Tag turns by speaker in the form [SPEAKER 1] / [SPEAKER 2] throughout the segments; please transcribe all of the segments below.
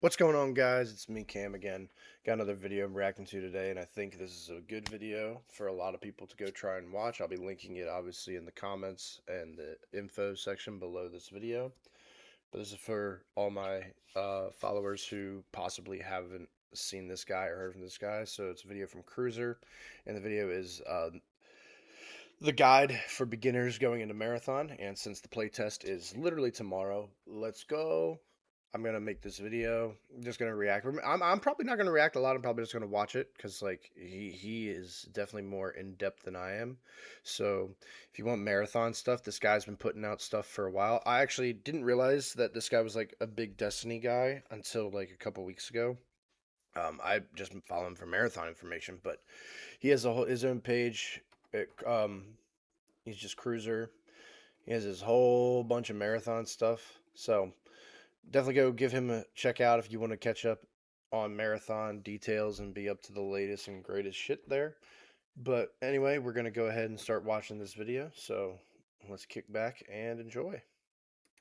[SPEAKER 1] What's going on, guys? It's me, Cam, again. Got another video I'm reacting to today, and I think this is a good video for a lot of people to go try and watch. I'll be linking it obviously in the comments and the info section below this video. But this is for all my followers who possibly haven't seen this guy or heard from this guy. So it's a video from Kruzer, and the video is the guide for beginners going into marathon. And since the playtest is literally tomorrow, let's go. I'm gonna make this video. I'm just gonna react. I'm probably not gonna react a lot. I'm probably just gonna watch it because like he is definitely more in depth than I am. So if you want marathon stuff, this guy's been putting out stuff for a while. I actually didn't realize that this guy was like a big Destiny guy until like a couple weeks ago. I just follow him for marathon information, but he has his own page. He's just Kruzer. He has his whole bunch of marathon stuff. So definitely go give him a check out if you want to catch up on marathon details and be up to the latest and greatest shit there. But anyway, we're going to go ahead and start watching this video. So let's kick back and enjoy.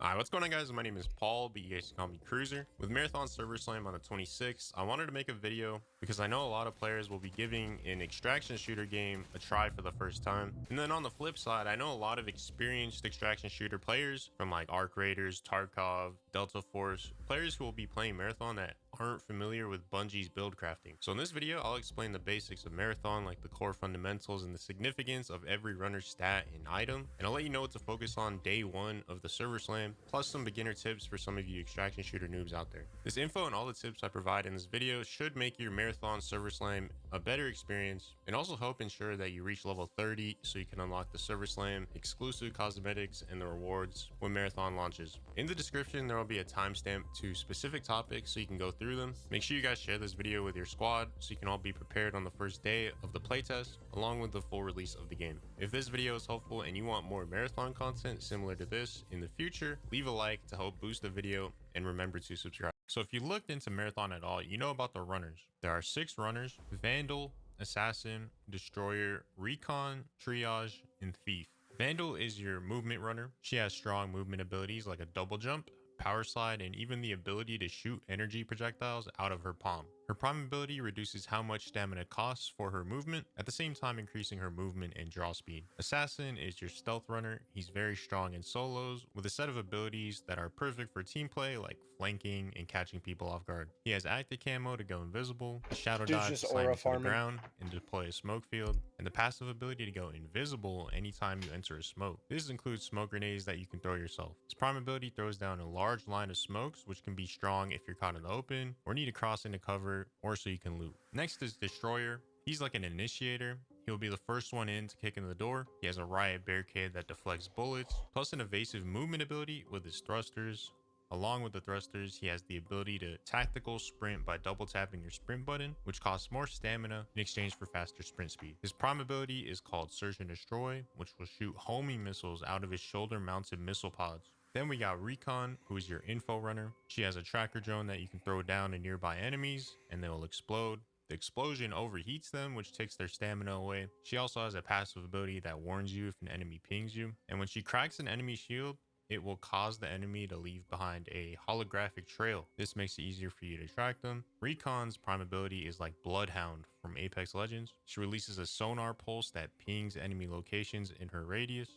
[SPEAKER 2] Alright, what's going on, guys? My name is Paul, but you guys can call me Kruzer. With Marathon Server Slam on the 26th, I wanted to make a video because I know a lot of players will be giving an extraction shooter game a try for the first time. And then on the flip side, I know a lot of experienced extraction shooter players from like Arc Raiders, Tarkov, Delta Force, players who will be playing Marathon that aren't familiar with Bungie's build crafting. So in this video, I'll explain the basics of Marathon, like the core fundamentals and the significance of every runner's stat and item. And I'll let you know what to focus on day one of the Server Slam, plus some beginner tips for some of you extraction shooter noobs out there. This info and all the tips I provide in this video should make your Marathon Server Slam a better experience and also help ensure that you reach level 30 so you can unlock the Server Slam, exclusive cosmetics, and the rewards when Marathon launches. In the description, there will be a timestamp to specific topics so you can go through them. Make sure you guys share this video with your squad so you can all be prepared on the first day of the playtest along with the full release of the game. If this video is helpful and you want more Marathon content similar to this in the future, leave a like to help boost the video and remember to subscribe. So if you looked into Marathon at all, you know about the runners. There are 6 runners: Vandal, Assassin, Destroyer, Recon, Triage, and Thief. Vandal is your movement runner. She has strong movement abilities like a double jump, power slide, and even the ability to shoot energy projectiles out of her palm. Her prime ability reduces how much stamina costs for her movement, at the same time increasing her movement and draw speed. Assassin is your stealth runner. He's very strong in solos, with a set of abilities that are perfect for team play like flanking and catching people off guard. He has active camo to go invisible, a shadow
[SPEAKER 1] Dude's
[SPEAKER 2] dive
[SPEAKER 1] just
[SPEAKER 2] to slam
[SPEAKER 1] aura
[SPEAKER 2] you to the
[SPEAKER 1] farming.
[SPEAKER 2] ground and deploy a smoke field, and the passive ability to go invisible anytime you enter a smoke. This includes smoke grenades that you can throw yourself. His prime ability throws down a large line of smokes, which can be strong if you're caught in the open or need to cross into cover or so you can loot. Next is Destroyer. He's like an initiator. He'll be the first one in to kick in the door. He has a riot barricade that deflects bullets, plus an evasive movement ability with his thrusters. Along with the thrusters, he has the ability to tactical sprint by double tapping your sprint button, which costs more stamina in exchange for faster sprint speed. His prime ability is called Search and Destroy, which will shoot homing missiles out of his shoulder mounted missile pods. Then we got Recon, who is your info runner. She has a tracker drone that you can throw down to nearby enemies and they will explode. The explosion overheats them, which takes their stamina away. She also has a passive ability that warns you if an enemy pings you. And when she cracks an enemy shield, it will cause the enemy to leave behind a holographic trail. This makes it easier for you to track them. Recon's prime ability is like Bloodhound from Apex Legends. She releases a sonar pulse that pings enemy locations in her radius.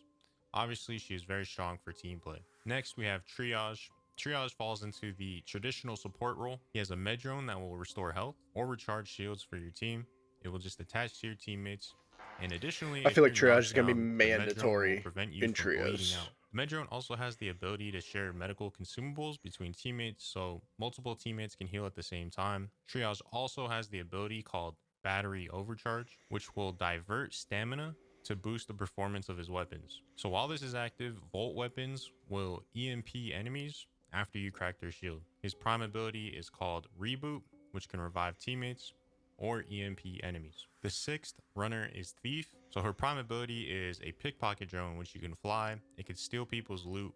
[SPEAKER 2] Obviously, she is very strong for team play. Next, we have Triage. Triage falls into the traditional support role. He has a Medrone that will restore health or recharge shields for your team. It will just attach to your teammates. And additionally,
[SPEAKER 1] I feel
[SPEAKER 2] if
[SPEAKER 1] like
[SPEAKER 2] you're
[SPEAKER 1] triage
[SPEAKER 2] knocked
[SPEAKER 1] is going to be
[SPEAKER 2] down, the Medrone will
[SPEAKER 1] mandatory
[SPEAKER 2] prevent you
[SPEAKER 1] in
[SPEAKER 2] from bleeding
[SPEAKER 1] trios.
[SPEAKER 2] out. The Medrone also has the ability to share medical consumables between teammates, so multiple teammates can heal at the same time. Triage also has the ability called Battery Overcharge, which will divert stamina to boost the performance of his weapons. So while this is active, Volt weapons will EMP enemies after you crack their shield. His prime ability is called Reboot, which can revive teammates or EMP enemies. The 6th runner is Thief. So her prime ability is a pickpocket drone, which you can fly. It can steal people's loot,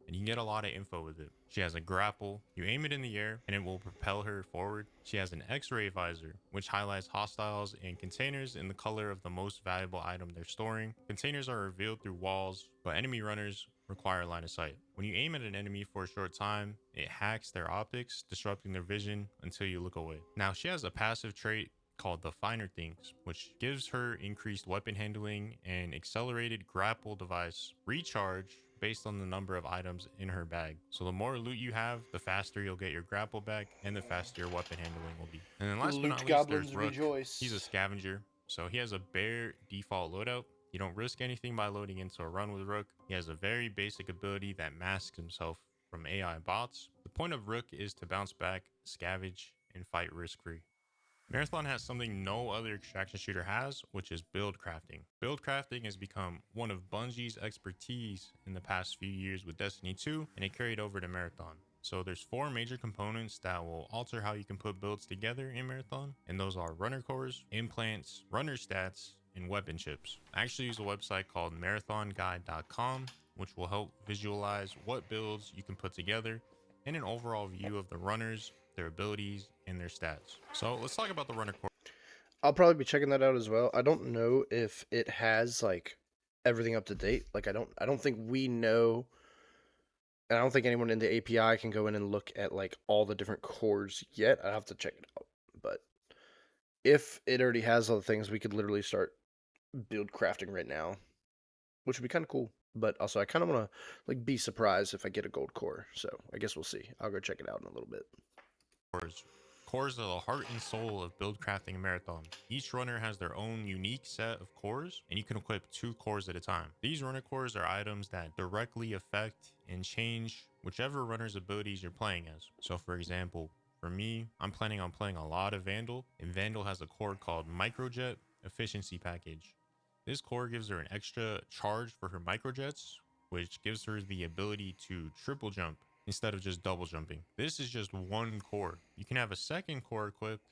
[SPEAKER 2] and you can get a lot of info with it. She has a grapple. You aim it in the air and it will propel her forward. She has an X-ray visor, which highlights hostiles and containers in the color of the most valuable item they're storing. Containers are revealed through walls, but enemy runners require line of sight. When you aim at an enemy for a short time, it hacks their optics, disrupting their vision until you look away. Now, she has a passive trait called the Finer Things, which gives her increased weapon handling and accelerated grapple device recharge based on the number of items in her bag. So the more loot you have, the faster you'll get your grapple back and the faster your weapon handling will be. And then last but
[SPEAKER 1] Loot
[SPEAKER 2] not least, there's
[SPEAKER 1] goblins
[SPEAKER 2] Rook. He's a
[SPEAKER 1] rejoice.
[SPEAKER 2] scavenger, so he has a bare default loadout. You don't risk anything by loading into a run with Rook. He has a very basic ability that masks himself from AI bots. The point of Rook is to bounce back, scavenge, and fight risk-free. Marathon has something no other extraction shooter has, which is build crafting. Build crafting has become one of Bungie's expertise in the past few years with Destiny 2, and it carried over to Marathon. So there's 4 major components that will alter how you can put builds together in Marathon, and those are runner cores, implants, runner stats, and weapon chips. I actually use a website called marathonguide.com, which will help visualize what builds you can put together and an overall view of the runners, their abilities, and their stats. So let's talk about the runner core.
[SPEAKER 1] I'll probably be checking that out as well. I don't know if it has like everything up to date. Like I don't think we know, and I don't think anyone in the API can go in and look at like all the different cores yet. I have to check it out. But if it already has all the things, we could literally start build crafting right now, which would be kind of cool. But also, I kind of want to like be surprised if I get a gold core. So I guess we'll see. I'll go check it out in a little bit.
[SPEAKER 2] Cores. Cores are the heart and soul of build crafting a marathon. Each runner has their own unique set of cores, and you can equip 2 cores at a time. These runner cores are items that directly affect and change whichever runner's abilities you're playing as. So for example, for me, I'm planning on playing a lot of Vandal, and Vandal has a core called Microjet Efficiency Package. This core gives her an extra charge for her microjets, which gives her the ability to triple jump instead of just double jumping. This is just one core. You can have a second core equipped.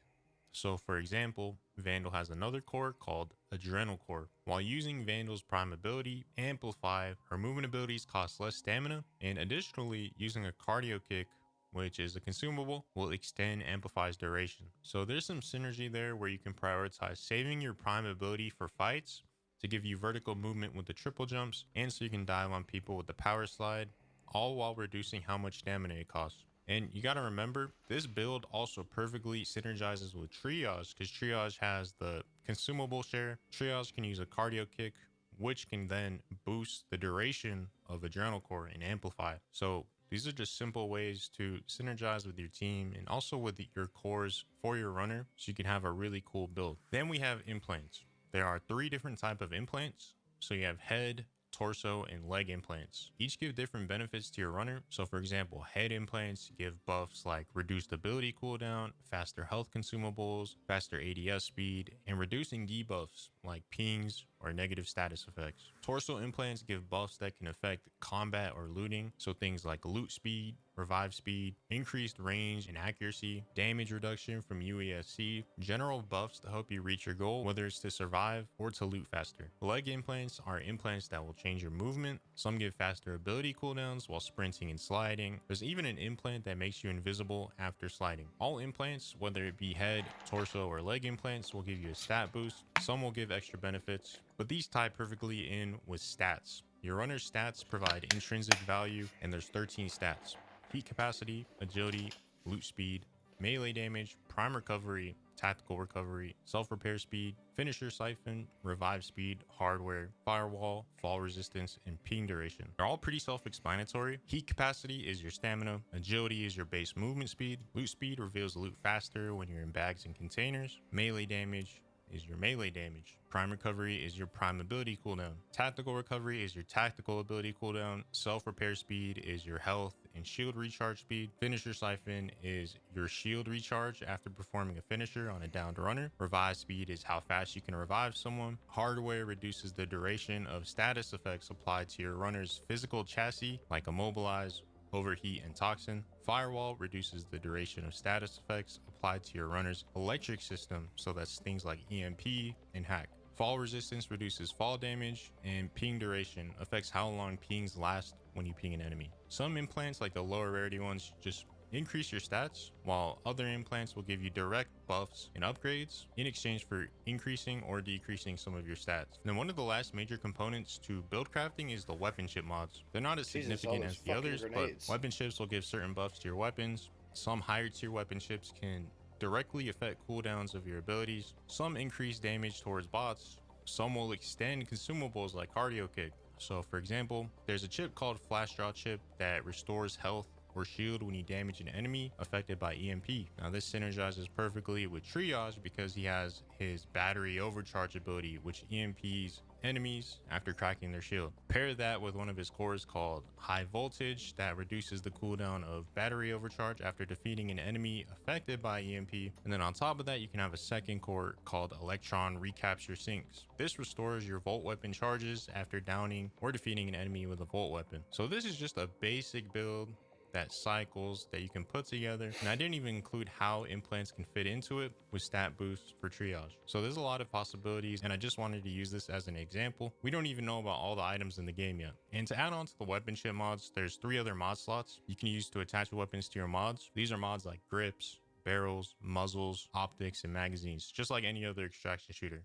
[SPEAKER 2] So for example, Vandal has another core called Adrenal Core. While using Vandal's prime ability, Amplify, her movement abilities cost less stamina, and additionally, using a cardio kick, which is a consumable, will extend Amplify's duration. So there's some synergy there where you can prioritize saving your prime ability for fights to give you vertical movement with the triple jumps, and so you can dive on people with the power slide, all while reducing how much stamina it costs. And you gotta remember, this build also perfectly synergizes with Triage, because Triage has the consumable share. Triage can use a cardio kick, which can then boost the duration of Adrenal Core and Amplify. So these are just simple ways to synergize with your team and also with your cores for your runner, so you can have a really cool build. Then we have implants. There are 3 different types of implants. So you have head, torso, and leg implants. Each give different benefits to your runner. So for example, head implants give buffs like reduced ability cooldown, faster health consumables, faster ADS speed, and reducing debuffs like pings or negative status effects. Torso implants give buffs that can affect combat or looting, so things like loot speed, revive speed, increased range and accuracy, damage reduction from UESC, general buffs to help you reach your goal, whether it's to survive or to loot faster. Leg implants are implants that will change your movement. Some give faster ability cooldowns while sprinting and sliding. There's even an implant that makes you invisible after sliding. All implants, whether it be head, torso, or leg implants, will give you a stat boost. Some will give extra benefits, but these tie perfectly in with stats. Your runner's stats provide intrinsic value, and there's 13 stats: heat capacity, agility, loot speed, melee damage, prime recovery, tactical recovery, self-repair speed, finisher siphon, revive speed, hardware, firewall, fall resistance, and ping duration. They're all pretty self-explanatory. Heat capacity is your stamina, agility is your base movement speed, loot speed reveals the loot faster when you're in bags and containers, melee damage is your melee damage. Prime recovery is your prime ability cooldown. Tactical recovery is your tactical ability cooldown. Self-repair speed is your health and shield recharge speed. Finisher siphon is your shield recharge after performing a finisher on a downed runner. Revive speed is how fast you can revive someone. Hardware reduces the duration of status effects applied to your runner's physical chassis, like immobilize, overheat, and toxin. Firewall reduces the duration of status effects applied to your runner's electric system, so that's things like EMP and hack. Fall resistance reduces fall damage, and ping duration affects how long pings last when you ping an enemy. Some implants, like the lower rarity ones, just increase your stats, while other implants will give you direct buffs and upgrades in exchange for increasing or decreasing some of your stats. And then one of the last major components to build crafting is the weapon chip mods. They're not as
[SPEAKER 1] Jesus, all
[SPEAKER 2] significant
[SPEAKER 1] those
[SPEAKER 2] as the
[SPEAKER 1] fucking
[SPEAKER 2] others, but
[SPEAKER 1] grenades.
[SPEAKER 2] weapon chips will give certain buffs to your weapons. Some higher tier weapon chips can directly affect cooldowns of your abilities. Some increase damage towards bots. Some will extend consumables like cardio kick. So for example, there's a chip called flash draw chip that restores health or shield when you damage an enemy affected by EMP. Now this synergizes perfectly with Triage because he has his battery overcharge ability, which EMPs enemies after cracking their shield. Pair that with one of his cores called high voltage that reduces the cooldown of battery overcharge after defeating an enemy affected by EMP. And then on top of that, you can have a second core called electron recapture sinks. This restores your volt weapon charges after downing or defeating an enemy with a volt weapon. So this is just a basic build that cycles that you can put together, and I didn't even include how implants can fit into it with stat boosts for triage. So there's a lot of possibilities, and I just wanted to use this as an example. We don't even know about all the items in the game yet. And to add on to the weapon chip mods, there's 3 other mod slots you can use to attach weapons to your mods. These are mods like grips, barrels, muzzles, optics, and magazines, just like any other extraction shooter.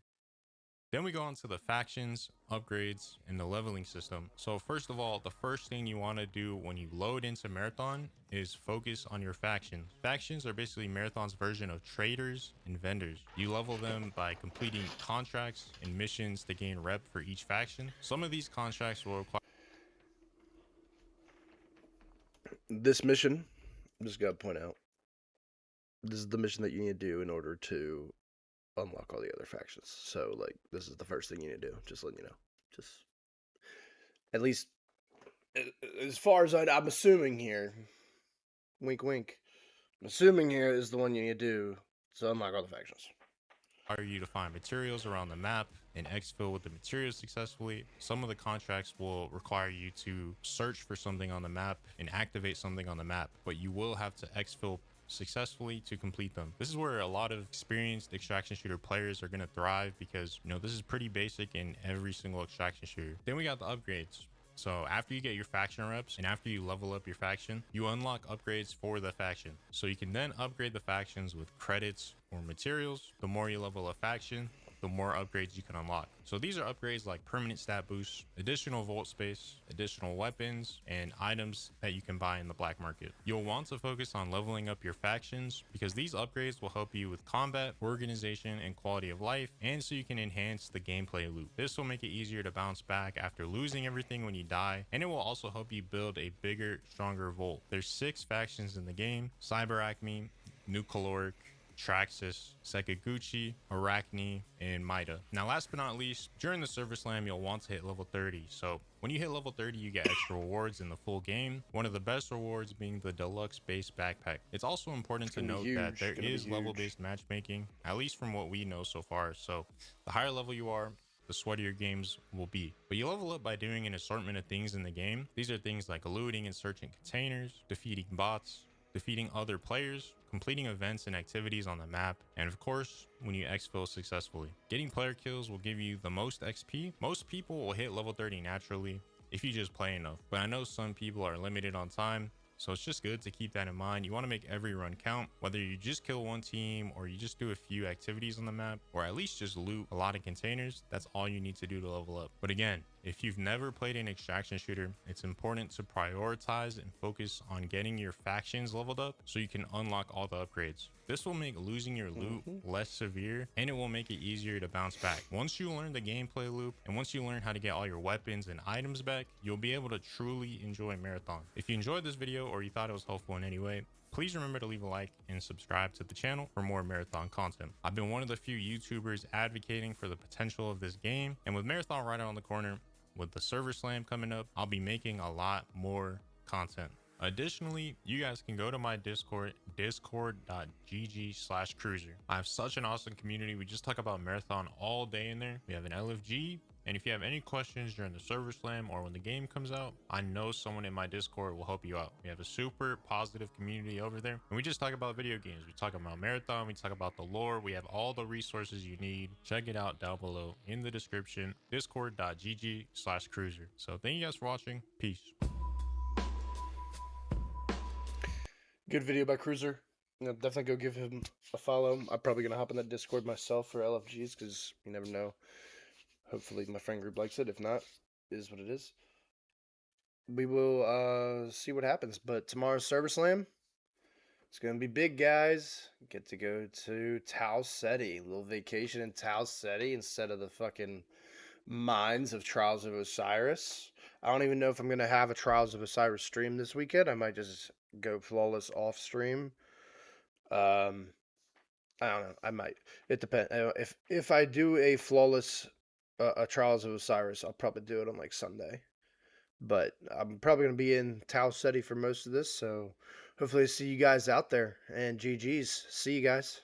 [SPEAKER 2] Then we go on to the factions, upgrades, and the leveling system. So first of all, the first thing you want to do when you load into Marathon is focus on your factions. Factions are basically Marathon's version of traders and vendors. You level them by completing contracts and missions to gain rep for each faction. Some of these contracts will require
[SPEAKER 1] This mission, I'm just gotta point out, this is the mission that you need to do in order to unlock all the other factions. So, like, this is the first thing you need to do. Just letting you know. Just at least as far as I'm assuming here. Wink, wink. I'm assuming here is the one you need to do to unlock all the factions.
[SPEAKER 2] you to find materials around the map and exfil with the materials successfully. Some of the contracts will require you to search for something on the map and activate something on the map, but you will have to exfil successfully to complete them. This is where a lot of experienced extraction shooter players are going to thrive because, you know, this is pretty basic in every single extraction shooter. Then we got the upgrades. So after you get your faction reps and after you level up your faction, you unlock upgrades for the faction. So you can then upgrade the factions with credits or materials. The more you level a faction, the more upgrades you can unlock. So these are upgrades like permanent stat boosts, additional vault space, additional weapons, and items that you can buy in the black market. You'll want to focus on leveling up your factions because these upgrades will help you with combat, organization, and quality of life, and so you can enhance the gameplay loop. This will make it easier to bounce back after losing everything when you die, and it will also help you build a bigger, stronger vault. There's 6 factions in the game: Cyber Acme, New Caloric, Traxxas, Sekiguchi, Arachne, and Mida. Now, last but not least, during the server slam, you'll want to hit level 30. So when you hit level 30, you get extra rewards in the full game. One of the best rewards being the deluxe base backpack. It's also important to note that there is level-based matchmaking, at least from what we know so far. So the higher level you are, the sweatier games will be. But you level up by doing an assortment of things in the game. These are things like looting and searching containers, defeating bots, defeating other players, completing events and activities on the map, and of course, when you exfil successfully. Getting player kills will give you the most XP. Most people will hit level 30 naturally if you just play enough, but I know some people are limited on time, so it's just good to keep that in mind. You want to make every run count, whether you just kill one team or you just do a few activities on the map, or at least just loot a lot of containers. That's all you need to do to level up. But again, if you've never played an extraction shooter, it's important to prioritize and focus on getting your factions leveled up so you can unlock all the upgrades. This will make losing your loot less severe, and it will make it easier to bounce back. Once you learn the gameplay loop and once you learn how to get all your weapons and items back, you'll be able to truly enjoy Marathon. If you enjoyed this video or you thought it was helpful in any way, please remember to leave a like and subscribe to the channel for more Marathon content. I've been one of the few YouTubers advocating for the potential of this game, and with Marathon right around the corner, with the server slam coming up, I'll be making a lot more content. Additionally, you guys can go to my Discord, discord.gg/Kruzer. I have such an awesome community. We just talk about Marathon all day in there. We have an LFG, and if you have any questions during the server slam or when the game comes out, I know someone in my Discord will help you out. We have a super positive community over there, and we just talk about video games. We talk about Marathon, we talk about the lore. We have all the resources you need. Check it out down below in the description, discord.gg/Kruzer. So thank you guys for watching. Peace.
[SPEAKER 1] Good video by Kruzer. Definitely go give him a follow. I'm probably gonna hop in that Discord myself for LFGs because you never know. Hopefully my friend group likes it. If not, it is what it is. We will see what happens. But tomorrow's Server Slam, it's gonna be big, guys. Get to go to Ceti. A little vacation in Ceti instead of the fucking mines of Trials of Osiris. I don't even know if I'm gonna have a Trials of Osiris stream this weekend. I might just go flawless off stream. I don't know. I might. It depends. If I do a flawless a Trials of Osiris, I'll probably do it on like Sunday. But I'm probably gonna be in Tau Ceti for most of this, so hopefully I see you guys out there. And GG's. See you guys.